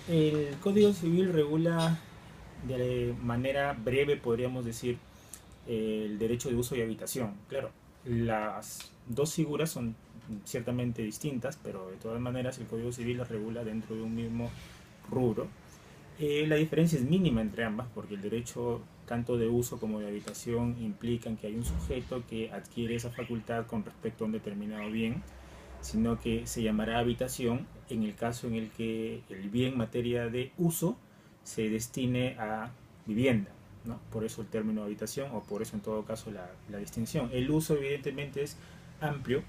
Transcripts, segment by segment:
El Código Civil regula de manera breve, podríamos decir, el derecho de uso y habitación. Claro, las dos figuras son ciertamente distintas, pero de todas maneras el Código Civil las regula dentro de un mismo rubro. La diferencia es mínima entre ambas, porque el derecho tanto de uso como de habitación implican que hay un sujeto que adquiere esa facultad con respecto a un determinado bien, sino que se llamará habitación en el caso en el que el bien materia de uso se destine a vivienda, ¿no? Por eso el término habitación, o por eso en todo caso la distinción. El uso evidentemente es amplio,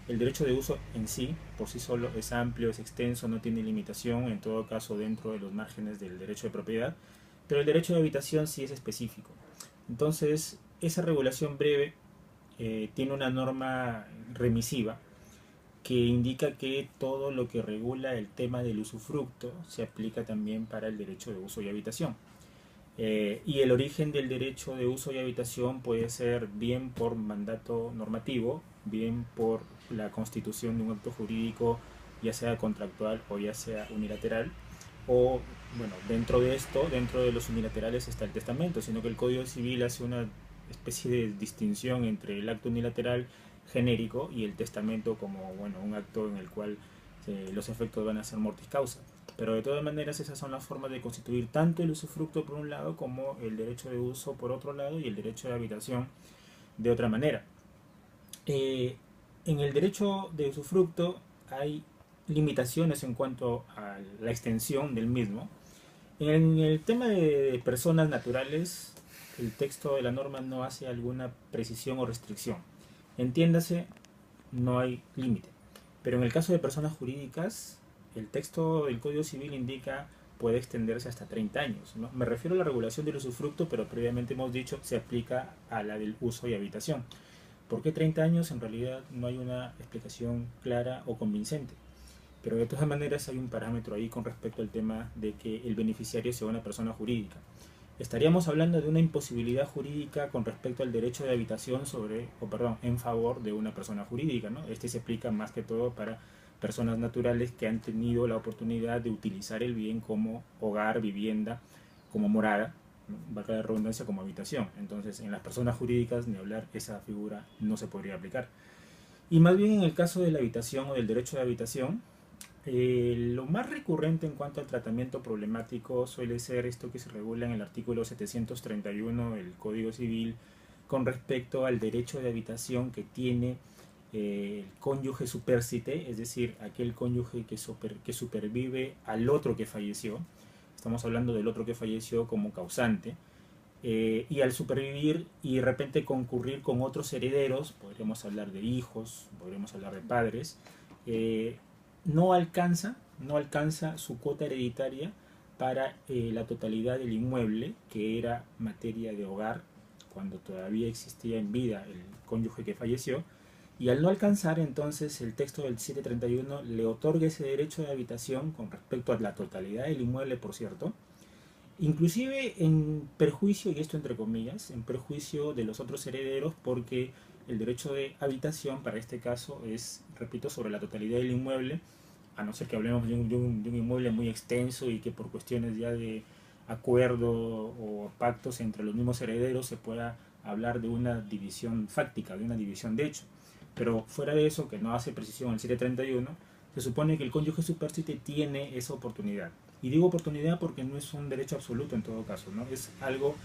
el derecho de uso en sí, por sí solo, es amplio, es extenso, no tiene limitación, en todo caso dentro de los márgenes del derecho de propiedad, pero el derecho de habitación sí es específico. Entonces, esa regulación breve tiene una norma remisiva que indica que todo lo que regula el tema del usufructo se aplica también para el derecho de uso y habitación. Y el origen del derecho de uso y habitación puede ser bien por mandato normativo, bien por la constitución de un acto jurídico, ya sea contractual o ya sea unilateral, o bueno, dentro de esto, dentro de los unilaterales está el testamento, sino que el Código Civil hace una especie de distinción entre el acto unilateral genérico y el testamento como bueno, un acto en el cual los efectos van a ser mortis causa. Pero de todas maneras esas son las formas de constituir tanto el usufructo por un lado como el derecho de uso por otro lado y el derecho de habitación de otra manera. Eh, en el derecho de usufructo hay limitaciones en cuanto a la extensión del mismo. En el tema de personas naturales, el texto de la norma no hace alguna precisión o restricción. Entiéndase, no hay límite. Pero en el caso de personas jurídicas, el texto del Código Civil indica puede extenderse hasta 30 años, ¿no? Me refiero a la regulación del usufructo, pero previamente hemos dicho se aplica a la del uso y habitación. ¿Por qué 30 años? En realidad no hay una explicación clara o convincente. Pero de todas maneras hay un parámetro ahí con respecto al tema de que el beneficiario sea una persona jurídica. Estaríamos hablando de una imposibilidad jurídica con respecto al derecho de habitación sobre, o perdón, en favor de una persona jurídica, ¿no? Este se aplica más que todo para personas naturales que han tenido la oportunidad de utilizar el bien como hogar, vivienda, como morada, ¿no? Valga la redundancia, como habitación. Entonces, en las personas jurídicas, ni hablar, esa figura no se podría aplicar. Y más bien en el caso de la habitación o del derecho de habitación, lo más recurrente en cuanto al tratamiento problemático suele ser esto que se regula en el artículo 731 del Código Civil con respecto al derecho de habitación que tiene el cónyuge supérsite, es decir, aquel cónyuge que supervive al otro que falleció. Estamos hablando del otro que falleció como causante. Y al supervivir y de repente concurrir con otros herederos, podríamos hablar de hijos, podríamos hablar de padres, eh, no alcanza su cuota hereditaria para la totalidad del inmueble, que era materia de hogar cuando todavía existía en vida el cónyuge que falleció, y al no alcanzar, entonces el texto del 731 le otorga ese derecho de habitación con respecto a la totalidad del inmueble, por cierto, inclusive en perjuicio, y esto entre comillas, en perjuicio de los otros herederos, porque el derecho de habitación para este caso es, repito, sobre la totalidad del inmueble, a no ser que hablemos de un inmueble muy extenso y que por cuestiones ya de acuerdo o pactos entre los mismos herederos se pueda hablar de una división fáctica, de una división de hecho. Pero fuera de eso, que no hace precisión el 731, se supone que el cónyuge supérsite tiene esa oportunidad. Y digo oportunidad porque no es un derecho absoluto en todo caso, ¿no? Es algo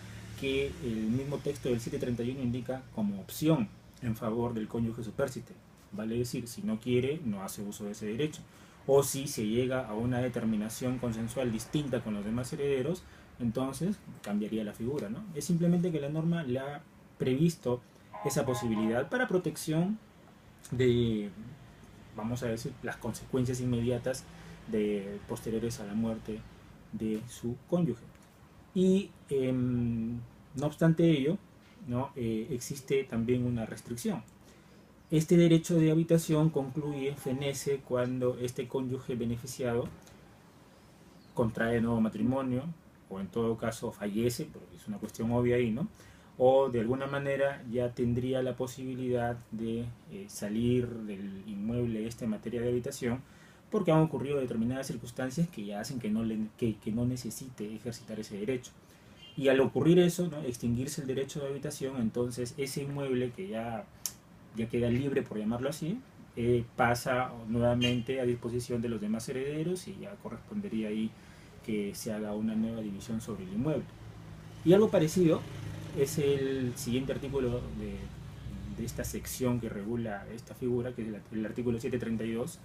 que el mismo texto del 731 indica como opción en favor del cónyuge supérsite. Vale decir, si no quiere, no hace uso de ese derecho. O si se llega a una determinación consensual distinta con los demás herederos, entonces cambiaría la figura, ¿no? Es simplemente que la norma le ha previsto esa posibilidad para protección de, vamos a decir, las consecuencias inmediatas de posteriores a la muerte de su cónyuge. Y no obstante ello, ¿no? Existe también una restricción. Este derecho de habitación concluye, fenece, cuando este cónyuge beneficiado contrae nuevo matrimonio o en todo caso fallece, porque es una cuestión obvia ahí, ¿no? O de alguna manera ya tendría la posibilidad de salir del inmueble este en materia de habitación porque han ocurrido determinadas circunstancias que ya hacen que no necesite ejercitar ese derecho. Y al ocurrir eso, ¿no? Extinguirse el derecho de habitación, entonces ese inmueble que ya queda libre, por llamarlo así, pasa nuevamente a disposición de los demás herederos y ya correspondería ahí que se haga una nueva división sobre el inmueble. Y algo parecido es el siguiente artículo de esta sección que regula esta figura, que es el artículo 732,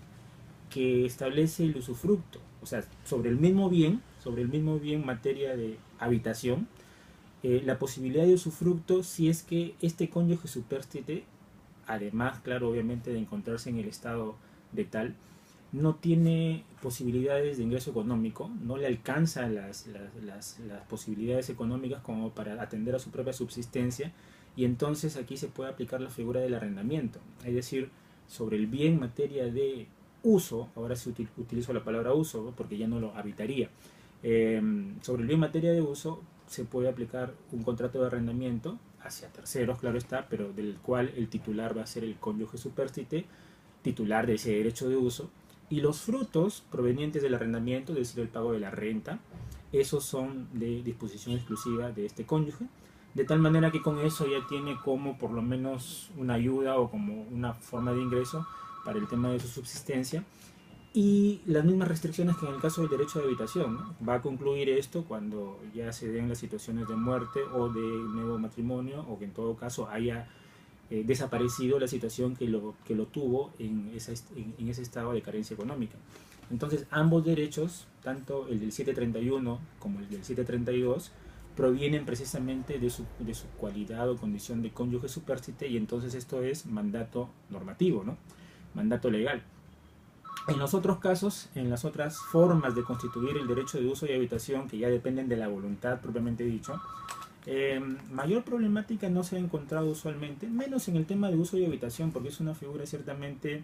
que establece el usufructo, o sea, sobre el mismo bien en materia de habitación, la posibilidad de usufructo si es que este cónyuge superstite, además, claro, obviamente de encontrarse en el estado de tal, no tiene posibilidades de ingreso económico, no le alcanza las posibilidades económicas como para atender a su propia subsistencia, y entonces aquí se puede aplicar la figura del arrendamiento, es decir, sobre el bien en materia de uso, ahora sí utilizo la palabra uso, ¿no? Porque ya no lo habitaría, sobre el bien en materia de uso se puede aplicar un contrato de arrendamiento hacia terceros, claro está, pero del cual el titular va a ser el cónyuge superstite, titular de ese derecho de uso, y los frutos provenientes del arrendamiento, es decir, el pago de la renta, esos son de disposición exclusiva de este cónyuge, de tal manera que con eso ya tiene como por lo menos una ayuda o como una forma de ingreso para el tema de su subsistencia, y las mismas restricciones que en el caso del derecho de habitación, ¿no? Va a concluir esto cuando ya se den las situaciones de muerte o de nuevo matrimonio, o que en todo caso haya desaparecido la situación que lo tuvo en ese estado de carencia económica. Entonces ambos derechos, tanto el del 731 como el del 732, provienen precisamente de su cualidad o condición de cónyuge superstite, y entonces esto es mandato normativo, ¿no? Mandato legal. En los otros casos, en las otras formas de constituir el derecho de uso y habitación, que ya dependen de la voluntad propiamente dicho, mayor problemática no se ha encontrado usualmente, menos en el tema de uso y habitación, porque es una figura ciertamente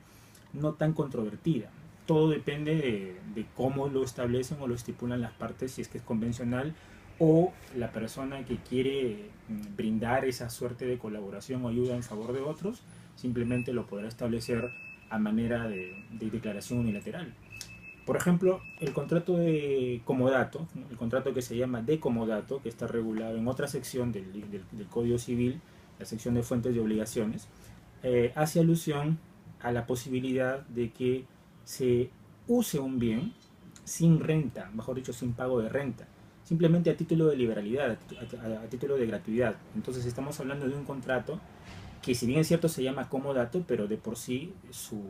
no tan controvertida. Todo depende de cómo lo establecen o lo estipulan las partes, si es que es convencional, o la persona que quiere brindar esa suerte de colaboración o ayuda en favor de otros, simplemente lo podrá establecer a manera de declaración unilateral. Por ejemplo, el contrato de comodato, el contrato que se llama de comodato, que está regulado en otra sección del Código Civil, la sección de fuentes de obligaciones, hace alusión a la posibilidad de que se use un bien sin renta, mejor dicho, sin pago de renta, simplemente a título de liberalidad, a título de gratuidad. Entonces estamos hablando de un contrato que, si bien es cierto, se llama comodato, pero de por sí su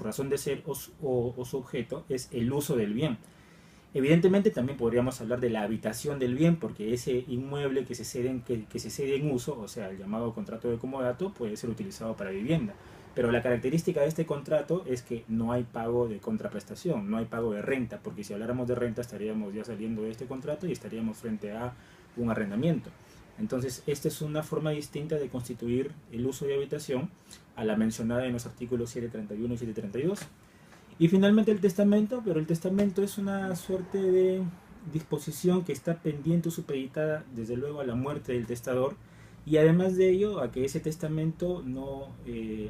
razón de ser o su objeto es el uso del bien. Evidentemente también podríamos hablar de la habitación del bien, porque ese inmueble que se cede en uso, o sea, el llamado contrato de comodato, puede ser utilizado para vivienda. Pero la característica de este contrato es que no hay pago de contraprestación, no hay pago de renta, porque si habláramos de renta estaríamos ya saliendo de este contrato y estaríamos frente a un arrendamiento. Entonces, esta es una forma distinta de constituir el uso de habitación a la mencionada en los artículos 731 y 732. Y finalmente el testamento, pero el testamento es una suerte de disposición que está pendiente o supeditada desde luego a la muerte del testador, y además de ello a que ese testamento no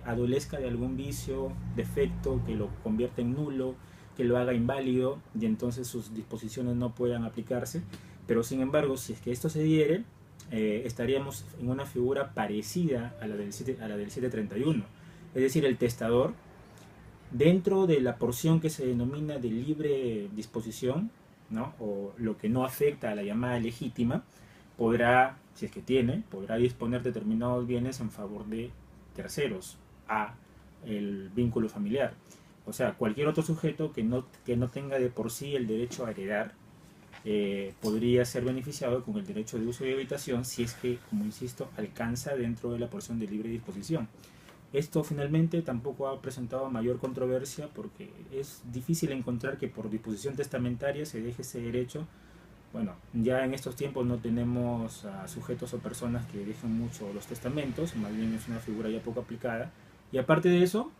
adolezca de algún vicio, defecto que lo convierta en nulo, que lo haga inválido y entonces sus disposiciones no puedan aplicarse. Pero sin embargo, si es que esto se diere, estaríamos en una figura parecida a la del 731. Es decir, el testador, dentro de la porción que se denomina de libre disposición, ¿no? O lo que no afecta a la llamada legítima, podrá, si es que tiene, podrá disponer determinados bienes en favor de terceros a el vínculo familiar. O sea, cualquier otro sujeto que no tenga de por sí el derecho a heredar, podría ser beneficiado con el derecho de uso y habitación si es que, como insisto, alcanza dentro de la porción de libre disposición. Esto finalmente tampoco ha presentado mayor controversia, porque es difícil encontrar que por disposición testamentaria se deje ese derecho. Bueno, ya en estos tiempos no tenemos a sujetos o personas que dejen mucho los testamentos, más bien es una figura ya poco aplicada. Y aparte de eso,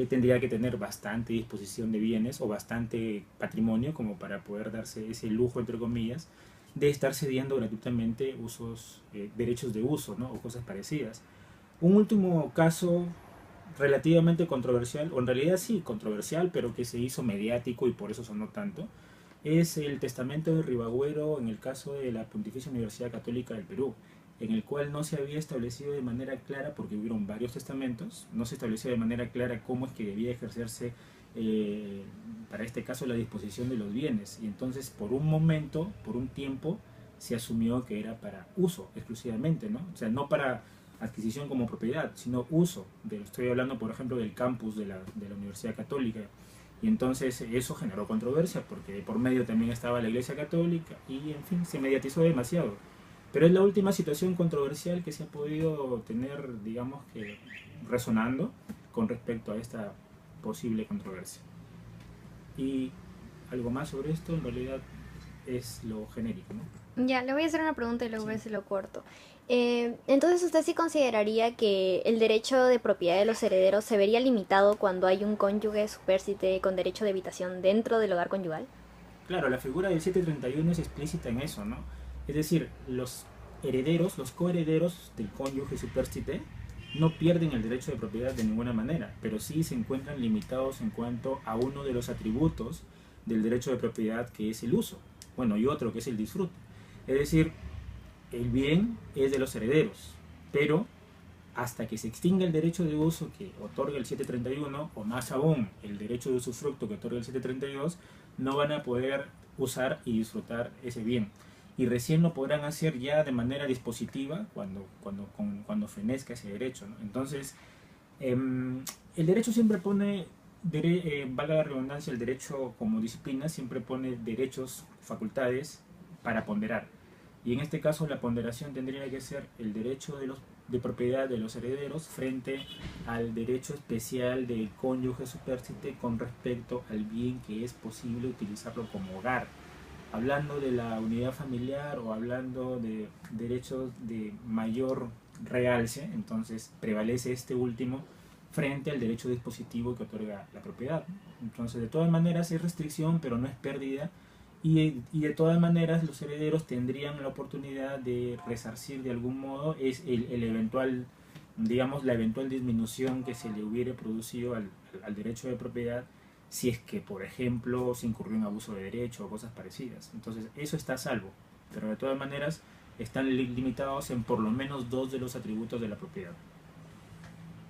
tendría que tener bastante disposición de bienes o bastante patrimonio como para poder darse ese lujo, entre comillas, de estar cediendo gratuitamente derechos de uso, ¿no? O cosas parecidas. Un último caso relativamente controversial, o en realidad sí, controversial, pero que se hizo mediático y por eso sonó tanto, es el testamento de Ribagüero en el caso de la Pontificia Universidad Católica del Perú, en el cual no se había establecido de manera clara, porque hubieron varios testamentos, no se estableció de manera clara cómo es que debía ejercerse, eh, para este caso, la disposición de los bienes. Y entonces, por un momento, por un tiempo, se asumió que era para uso exclusivamente, ¿no? O sea, no para adquisición como propiedad, sino uso. Estoy hablando, por ejemplo, del campus de la Universidad Católica. Y entonces eso generó controversia porque por medio también estaba la Iglesia Católica y, en fin, se mediatizó demasiado. Pero es la última situación controversial que se ha podido tener, digamos que, resonando con respecto a esta posible controversia. Y algo más sobre esto, en realidad es lo genérico, ¿no? Ya, le voy a hacer una pregunta y luego Sí. se lo corto. Entonces, ¿usted sí consideraría que el derecho de propiedad de los herederos se vería limitado cuando hay un cónyuge supérsite con derecho de habitación dentro del hogar conyugal? Claro, la figura del 731 es explícita en eso, ¿no? Es decir, los herederos, los coherederos del cónyuge supérstite no pierden el derecho de propiedad de ninguna manera, pero sí se encuentran limitados en cuanto a uno de los atributos del derecho de propiedad, que es el uso, bueno, y otro que es el disfrute. Es decir, el bien es de los herederos, pero hasta que se extinga el derecho de uso que otorga el 731, o más aún el derecho de usufructo que otorga el 732, no van a poder usar y disfrutar ese bien. Y recién lo podrán hacer ya de manera dispositiva cuando fenezca ese derecho, ¿no? Entonces, el derecho siempre pone, valga la redundancia, el derecho como disciplina siempre pone derechos, facultades para ponderar. Y en este caso la ponderación tendría que ser el derecho de propiedad de los herederos frente al derecho especial del cónyuge supérstite con respecto al bien que es posible utilizarlo como hogar. Hablando de la unidad familiar o hablando de derechos de mayor realce, entonces prevalece este último frente al derecho dispositivo que otorga la propiedad. Entonces, de todas maneras es restricción, pero no es pérdida, y de todas maneras los herederos tendrían la oportunidad de resarcir de algún modo es el eventual, digamos, la eventual disminución que se le hubiera producido al derecho de propiedad, si es que, por ejemplo, se incurrió en abuso de derecho o cosas parecidas. Entonces, eso está a salvo, pero de todas maneras están limitados en por lo menos dos de los atributos de la propiedad.